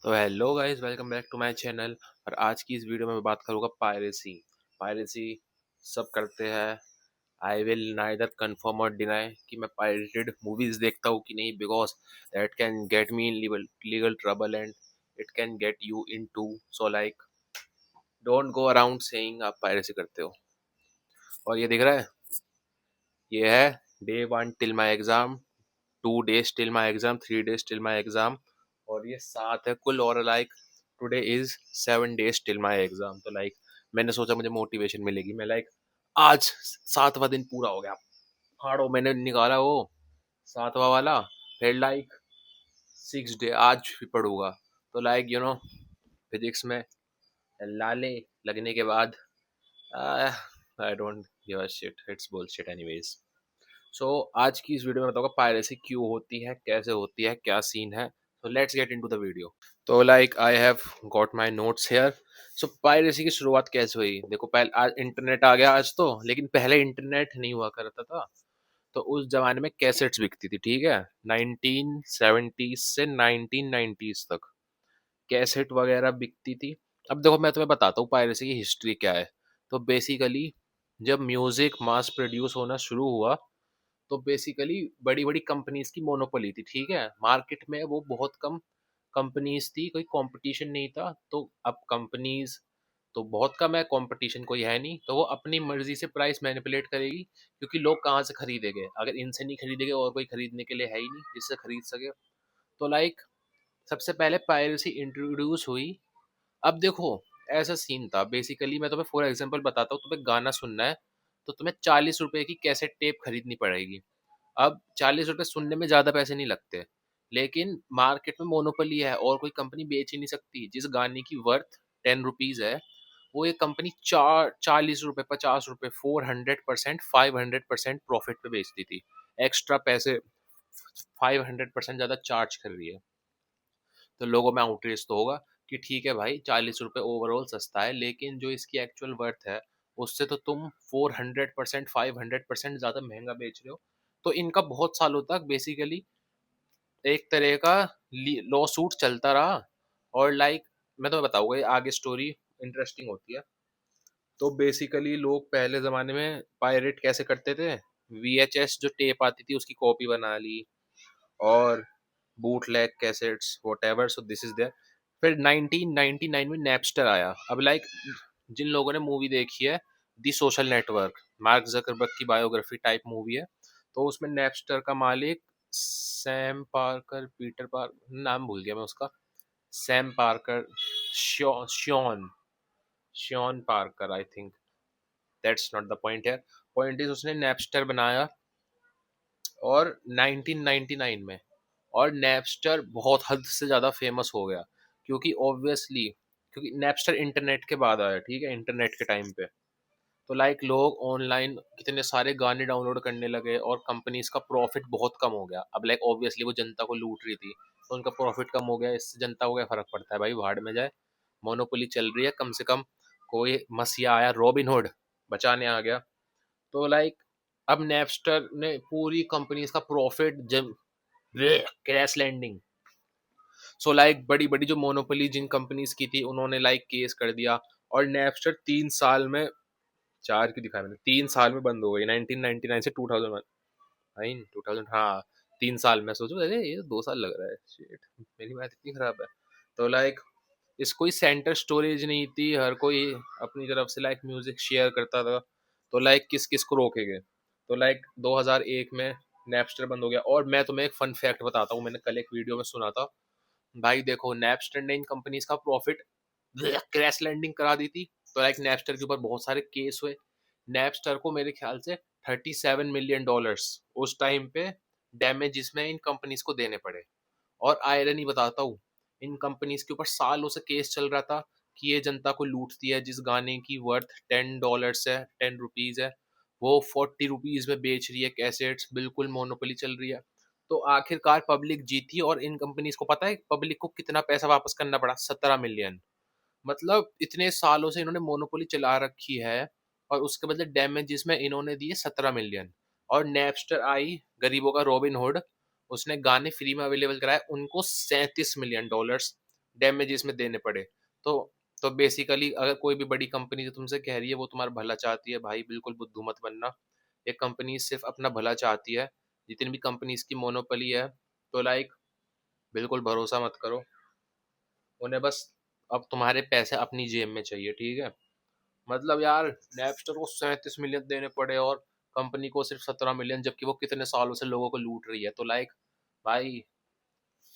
तो hello guys, welcome back to my channel. और आज की इस वीडियो में मैं बात करूंगा पायरेसी। पायरेसी सब करते हैं। आई विल नाइदर कंफर्म और डिनाई कि मैं पायरेटेड मूवीज देखता हूँ कि नहीं, because that can get me in legal trouble and it can get you in too. So like, don't go around saying आप पायरेसी करते हो। और ये दिख रहा है, ये है day 1 till my exam, 2 days till my exam, 3 days till my exam, और ये 7 है कुल। और like today is 7 days till my exam। तो लाइक मैंने सोचा मुझे मोटिवेशन मिलेगी, मैं लाइक आज 7वां दिन पूरा हो गया, फाड़ो मैंने निकाला वो 7वां वाला। फिर लाइक 6 डे आज भी पढ़ूंगा। तो लाइक फिजिक्स में लाले लगने के बाद I don't give a shit, it's bullshit anyways. So आज की इस वीडियो में बताऊंगा पायरेसी क्यों होती है, कैसे होती है, क्या सीन है। So let's get into the video. तो like I have got my notes here. So piracy की शुरुआत कैसे हुई, देखो पहले आज इंटरनेट आ गया आज तो, लेकिन पहले इंटरनेट नहीं हुआ करता था। तो उस जमाने में कैसेट्स बिकती थी, ठीक है, 1970 से 1990 तक कैसेट वगैरह बिकती थी। अब देखो मैं तुम्हें बताता हूँ पायरेसी की हिस्ट्री क्या है। तो बेसिकली जब म्यूजिक मास प्रोड्यूस होना शुरू हुआ, तो बेसिकली बड़ी बड़ी कंपनीज की मोनोपोली थी, ठीक है, मार्केट में वो बहुत कम कंपनीज थी, कोई कंपटीशन नहीं था। तो अब कंपनीज तो बहुत कम है, कंपटीशन कोई है नहीं, तो वो अपनी मर्जी से प्राइस मैनिपुलेट करेगी, क्योंकि लोग कहाँ से खरीदेंगे अगर इनसे नहीं खरीदेंगे, और कोई खरीदने के लिए है ही नहीं जिससे खरीद सके। तो लाइक सबसे पहले पायरेसी इंट्रोड्यूस हुई। अब देखो ऐसा सीन था, बेसिकली मैं तुम्हें फॉर एग्जांपल बताता हूँ, तुम्हें गाना सुनना है तो तुम्हें 40 रुपए की कैसेट टेप खरीदनी पड़ेगी। अब 40 रुपए सुनने में ज़्यादा पैसे नहीं लगते, लेकिन मार्केट में मोनोपोली है और कोई कंपनी बेच ही नहीं सकती। जिस गाने की वर्थ 10 रुपीज़ है, वो ये कंपनी 40 रुपए, 50 रुपए, 400%, 500% प्रॉफिट पे बेचती थी। एक्स्ट्रा पैसे 500% ज़्यादा चार्ज कर रही है। तो लोगों में आउटरीच तो होगा कि ठीक है भाई, 40 रुपए ओवरऑल सस्ता है, लेकिन जो इसकी एक्चुअल वर्थ है उससे तो तुम 400%, 500% ज़्यादा महंगा बेच रहे हो। तो इनका बहुत सालों तक बेसिकली एक तरह का लॉ सूट चलता रहा। और लाइक मैं तुम्हें बताऊंगा, ये आगे स्टोरी इंटरेस्टिंग होती है। तो बेसिकली लोग पहले ज़माने में पायरेट कैसे करते थे, वीएचएस जो टेप आती थी उसकी कॉपी बना ली, और bootleg cassettes what so this is there. फिर 1999 में नैपस्टर आया। अब लाइक जिन लोगों ने मूवी देखी है दी सोशल नेटवर्क, मार्क जकरबर्ग की बायोग्राफी टाइप मूवी है, तो उसमें नैपस्टर का मालिक सैम पार्कर, पीटर पार्कर, नाम भूल गया मैं उसका, Sam Parker, Sean Sean Parker, I think. That's not the point है। पॉइंट इज उसने नैपस्टर बनाया और 1999 में, और नैपस्टर बहुत हद से ज़्यादा फेमस हो गया, क्योंकि ऑब्वियसली क्योंकि नैपस्टर इंटरनेट के बाद आया, ठीक है, इंटरनेट के टाइम पे। तो लाइक लोग ऑनलाइन कितने सारे गाने डाउनलोड करने लगे और कंपनीज का प्रॉफिट बहुत कम हो गया। अब लाइक ऑब्वियसली वो जनता को लूट रही थी, तो उनका प्रॉफिट कम हो गया, इससे जनता को क्या फर्क पड़ता है भाई, भाड़ में जाए, मोनोपोली चल रही है। कम से कम कोई मसीहा आया, रॉबिन हुड बचाने आ गया। तो लाइक अब नैपस्टर ने पूरी कंपनीज का प्रॉफिट जब क्रैश लैंडिंग। सो लाइक बड़ी बड़ी जो मोनोपोली जिन कंपनीज की थी उन्होंने लाइक केस कर दिया, और नैपस्टर 3 साल में, चार की दिखाया मैंने, 3 साल में बंद हो गई, 1999 से 2001। नहीं 2000, हाँ, 3 साल में। सोचो अरे ये तो 2 साल लग रहा है, शिट, मेरी बात इतनी खराब है। तो लाइक इस कोई सेंटर स्टोरेज नहीं थी, हर कोई अपनी तरफ से लाइक म्यूजिक शेयर करता था। तो लाइक किस किस को रोकेंगे। तो लाइक 2001 में नैपस्टर बंद हो गया। और मैं तुम्हें एक फन फैक्ट बताता हूँ, मैंने कल एक वीडियो में सुना था। भाई देखो नैपस्टर ने इन कंपनीज का प्रॉफिट क्रैश लैंडिंग करा दी थी। तो लाइक नैपस्टर के ऊपर बहुत सारे केस हुए। नैपस्टर को मेरे ख्याल से $37 मिलियन उस टाइम पे डैमेजेस में इन कंपनीज को देने पड़े। और आयरनी बताता हूँ, इन कंपनीज के ऊपर सालों से केस चल रहा था कि ये जनता को लूटती है। जिस गाने की वर्थ $10 है, 10 रुपीज है, वो 40 रुपीज में बेच रही है कैसेट्स, बिल्कुल मोनोपोली चल रही है। तो आखिरकार पब्लिक जीती, और इन कंपनीज को पता है पब्लिक को कितना पैसा वापस करना पड़ा, 17 मिलियन। मतलब इतने सालों से इन्होंने मोनोपोली चला रखी है, और उसके बदले डैमेजेस में इन्होंने दिए 17 मिलियन। और नैपस्टर आई, गरीबों का रॉबिन हुड, उसने गाने फ्री में अवेलेबल कराए, उनको $37 मिलियन। डैमेजेस में देने पड़े। तो तो बेसिकली अगर कोई भी बड़ी कंपनी जो तुमसे कह रही है वो तुम्हारा भला चाहती है, भाई बिल्कुल बुद्धू मत बनना। ये कंपनी सिर्फ अपना भला चाहती है। जितनी भी कंपनीज की मोनोपोली है, तो लाइक बिल्कुल भरोसा मत करो उन्हें। बस अब तुम्हारे पैसे अपनी जेब में चाहिए, ठीक है। मतलब यार, नैपस्टर को 37 मिलियन देने पड़े और कंपनी को सिर्फ 17 मिलियन, जबकि वो कितने सालों से लोगों को लूट रही है। तो लाइक भाई,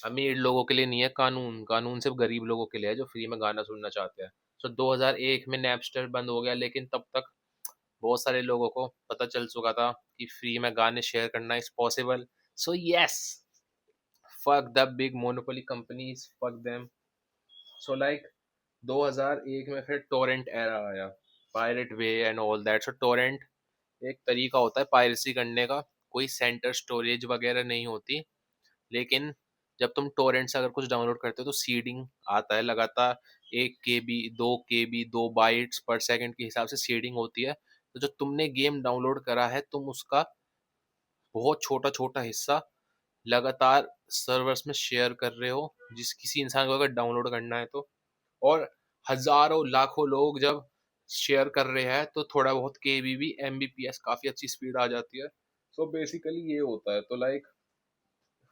अमीर लोगों के लिए नहीं है कानून, कानून सिर्फ गरीब लोगों के लिए है जो फ्री में गाना सुनना चाहते हैं। सो 2001 में नैपस्टर बंद हो गया, लेकिन तब तक बहुत सारे लोगों को पता चल चुका था कि फ्री में गाने शेयर करना is possible. So yes, fuck the big monopoly companies, fuck them. So like 2001 में फिर टोरेंट एरा आया, pirate way and all that. So Torrent एक तरीका होता है पायरेसी करने का। कोई सेंटर स्टोरेज वगैरह नहीं होती, लेकिन जब तुम टोरेंट से अगर कुछ डाउनलोड करते हो तो सीडिंग आता है लगातार। 1 KB, 2 KB, 2 बाइट्स पर सेकंड के हिसाब से सीडिंग होती है। तो जो तुमने गेम डाउनलोड करा है, तुम उसका बहुत छोटा छोटा हिस्सा लगातार सर्वर्स में शेयर कर रहे हो, जिस किसी इंसान को अगर डाउनलोड करना है तो। और हजारों लाखों लोग जब शेयर कर रहे हैं तो थोड़ा बहुत KBB, MBPS, काफी अच्छी स्पीड आ जाती है। सो बेसिकली ये होता है। तो लाइक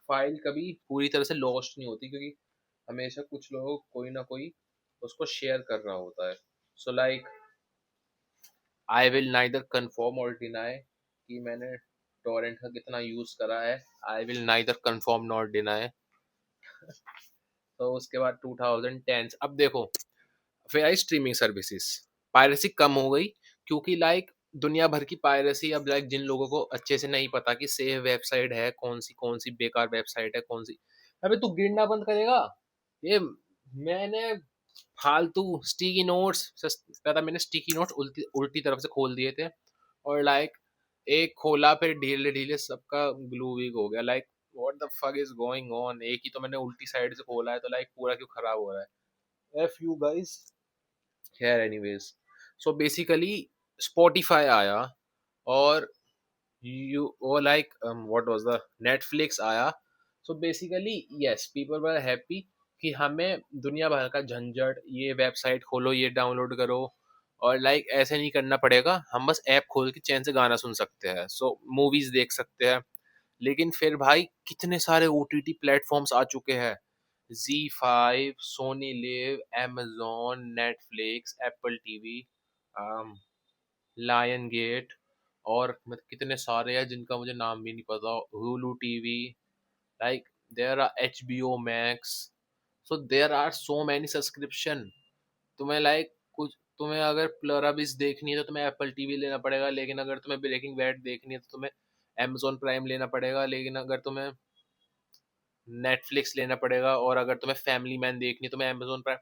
फाइल कभी पूरी तरह से लॉस्ट नहीं होती, क्योंकि हमेशा कुछ लोग, कोई ना कोई उसको शेयर कर रहा होता है। So like I will neither confirm और डिनाई कि मैंने टोरेंट का कितना यूज करा है। आई will neither confirm not deny. तो उसके बाद 2010 अब देखो, फिर आई स्ट्रीमिंग सर्विसेज। पायरेसी कम हो गई, क्योंकि लाइक दुनिया भर की पायरेसी अब लाइक जिन लोगों को अच्छे से नहीं पता कि सेफ वेबसाइट है कौन सी बेकार वेबसाइट है कौन सी। अबे तू गिरना बंद करेगा। ये मैंने फालतू स्टिकी नोट्स पता, मैंने स्टिकी नोट्स उल्टी उल्टी तरफ से खोल दिए थे, और लाइक एक खोला फिर ढीले ढीले सबका ग्लू वीक हो गया। Like what the fuck is going on, एक ही तो मैंने उल्टी साइड से खोला है, तो लाइक पूरा क्यों खराब हो रहा है। F you guys. खैर एनीवेज, सो बेसिकली स्पॉटिफाई आया, और यू वो like what was the Netflix आया। So basically yes, people were happy कि हमें दुनिया भर का झंझट, ये वेबसाइट खोलो, ये डाउनलोड करो, और लाइक ऐसे नहीं करना पड़ेगा। हम बस ऐप खोल के चैन से गाना सुन सकते हैं, सो मूवीज देख सकते हैं। लेकिन फिर भाई कितने सारे OTT प्लेटफॉर्म्स आ चुके हैं। Z5, Sony Liv, Amazon, Netflix, Apple TV, Lionsgate, और कितने सारे हैं जिनका मुझे नाम भी नहीं पता, Hulu TV, like there are HBO Max. So there are so many subscription. तुम्हें लाइक कुछ, तुम्हें अगर प्लोराबिस देखनी है तो तुम्हें एप्पल टीवी लेना पड़ेगा, लेकिन अगर तुम्हें ब्रेकिंग बैड देखनी है तो तुम्हें Amazon प्राइम लेना पड़ेगा, लेकिन अगर तुम्हें नेटफ्लिक्स लेना पड़ेगा, और अगर तुम्हें फैमिली मैन देखनी है तो तुम्हें Amazon प्राइम।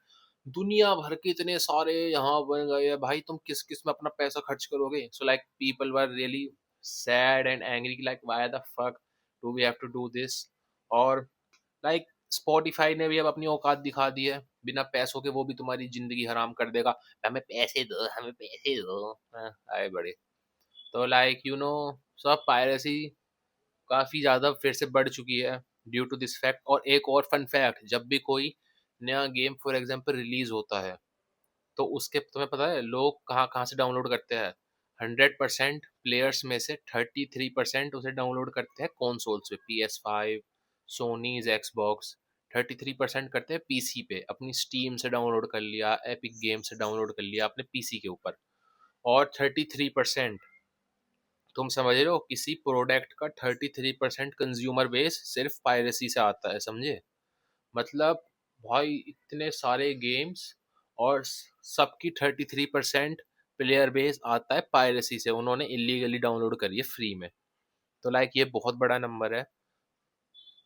दुनिया भर के इतने सारे यहाँ बन गए हैं भाई, तुम किस किस में अपना पैसा खर्च करोगे। So like people were really sad and angry, like why the fuck do we have to do this. और लाइक स्पॉटिफाई ने भी अब अपनी औकात दिखा दी है, बिना पैसों के वो भी तुम्हारी जिंदगी हराम कर देगा। हमें पैसे दो, हमें पैसे दो, हाँ, आए बड़े। तो लाइक यू नो, सब पायरेसी काफ़ी ज़्यादा फिर से बढ़ चुकी है ड्यू टू दिस फैक्ट। और एक और फन फैक्ट, जब भी कोई नया गेम फॉर एग्जांपल रिलीज होता है, तो उसके तुम्हें पता है लोग कहाँ कहाँ से डाउनलोड करते हैं। 100% प्लेयर्स में से 33% उसे डाउनलोड करते हैं कंसोल्स पे, PS5, सोनीज एक्सबॉक्स। 33% करते हैं PC पे, अपनी स्टीम से डाउनलोड कर लिया, एपिक गेम से डाउनलोड कर लिया अपने PC के ऊपर। और 33%, तुम समझ रहे हो, किसी प्रोडक्ट का 33% कंज्यूमर बेस सिर्फ पायरेसी से आता है, समझे। मतलब भाई इतने सारे गेम्स, और सबकी 33% प्लेयर बेस आता है पायरेसी से, उन्होंने इलीगली डाउनलोड करी है फ्री में। तो लाइक ये बहुत बड़ा नंबर है।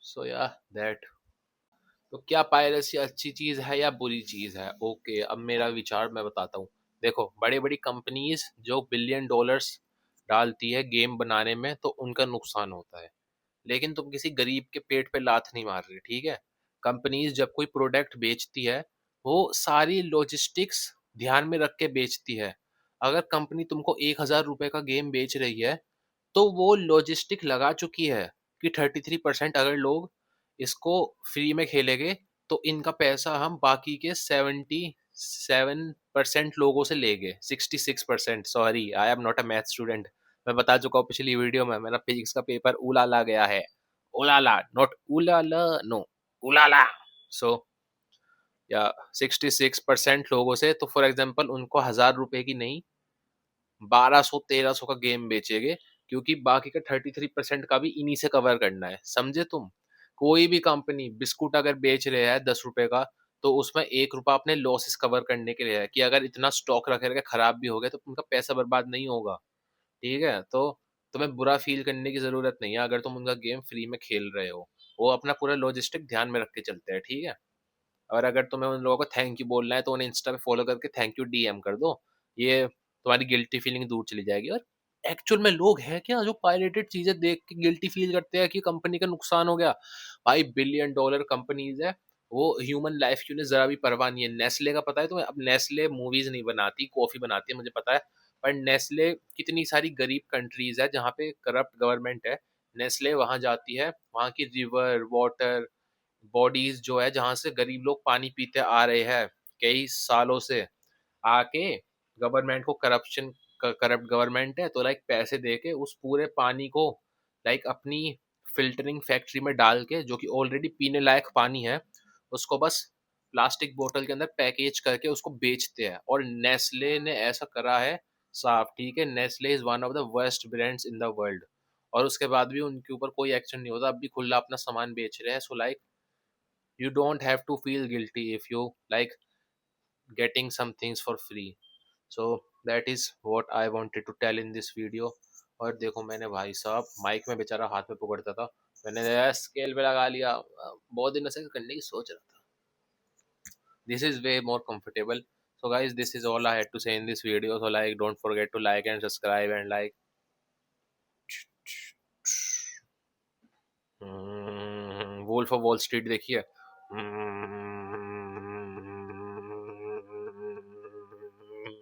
सो या दैट। तो क्या पायरेसी अच्छी चीज़ है या बुरी चीज़ है? ओके, अब मेरा विचार मैं बताता हूँ। देखो, बड़ी बड़ी कंपनीज जो बिलियन डॉलर्स डालती है गेम बनाने में, तो उनका नुकसान होता है। लेकिन तुम किसी गरीब के पेट पे लात नहीं मार रहे, ठीक है। कंपनीज जब कोई प्रोडक्ट बेचती है, वो सारी लॉजिस्टिक्स ध्यान में रख के बेचती है। अगर कंपनी तुमको 1,000 रुपए का गेम बेच रही है, तो वो लॉजिस्टिक लगा चुकी है कि 33% अगर लोग इसको फ्री में खेलेंगे, तो इनका पैसा हम बाकी के 77% लोगों से ले गए, 66%, sorry I am not a math student. मैं बता चुका हूँ पिछली वीडियो में, मेरा फिजिक्स का पेपर उलाला गया है। उलाला, नॉट उलाला, नो, उलाला। सो या 66% लोगों से, तो फॉर एग्जाम्पल उनको 1000 रुपए की नहीं 1200-1300 का गेम बेचेंगे, क्योंकि बाकी का 33% का भी इन्हीं से कवर करना है, समझे तुम। कोई भी कंपनी बिस्कुट अगर बेच रहे हैं 10 रुपए का, तो उसमें 1 रुपया अपने लॉसेस कवर करने के लिए है, कि अगर इतना स्टॉक रखे रखे खराब भी हो गया तो उनका पैसा बर्बाद नहीं होगा। ठीक है, तो तुम्हें बुरा फील करने की जरूरत नहीं है अगर तुम उनका गेम फ्री में खेल रहे हो। वो अपना पूरा लॉजिस्टिक ध्यान में रख के चलते हैं, ठीक है। और अगर तुम्हें उन लोगों को थैंक यू बोलना है तो उन्हें इंस्टा पे फॉलो करके थैंक यू डीएम कर दो। ये तुम्हारी गिल्टी फीलिंग दूर चली जाएगी। और एक्चुअल में लोग हैं क्या जो पायरेटेड चीजें देख के गिल्टी फील करते हैं कि कंपनी का नुकसान हो गया? भाई $1 बिलियन कंपनीज है, वो ह्यूमन लाइफ की उन्हें जरा भी परवाह नहीं है। नेस्ले का पता है तुम्हें? अब नेस्ले मूवीज नहीं बनाती, कॉफी बनाती है, मुझे पता है। पर नेस्ले कितनी सारी गरीब कंट्रीज है जहाँ पे करप्ट गवर्नमेंट है, नेस्ले वहां जाती है, वहां की रिवर वाटर बॉडीज जो है जहाँ से गरीब लोग पानी पीते आ रहे हैं कई सालों से, आके गवर्नमेंट को करप्शन, करप्ट गवर्नमेंट है तो लाइक पैसे दे के उस पूरे पानी को लाइक अपनी फिल्टरिंग फैक्ट्री में डाल के, जो कि ऑलरेडी पीने लायक पानी है, उसको बस प्लास्टिक बोतल के अंदर पैकेज करके उसको बेचते हैं। और नेस्ले ने ऐसा करा है साफ, ठीक है, Nestle is one of the worst brands in the world. और उसके बाद भी उनके ऊपर कोई एक्शन नहीं होता, अब भी खुला अपना सामान बेच रहे हैं। So like you don't have to feel guilty if you like getting some things for free. So that is what I wanted to tell in this video. और देखो मैंने भाई साहब माइक में बेचारा हाथ में पकड़ता था, मैंने स्केल पे लगा लिया, बहुत दिनों से करने की सोच रहा था। This is way more comfortable. So guys, this is all I had to say in this video. So like don't forget to like and subscribe and like Wolf of Wall Street देखिए।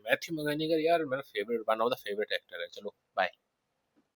Matthew McConaughey यार मेरा favourite, one of the favourite actor है। चलो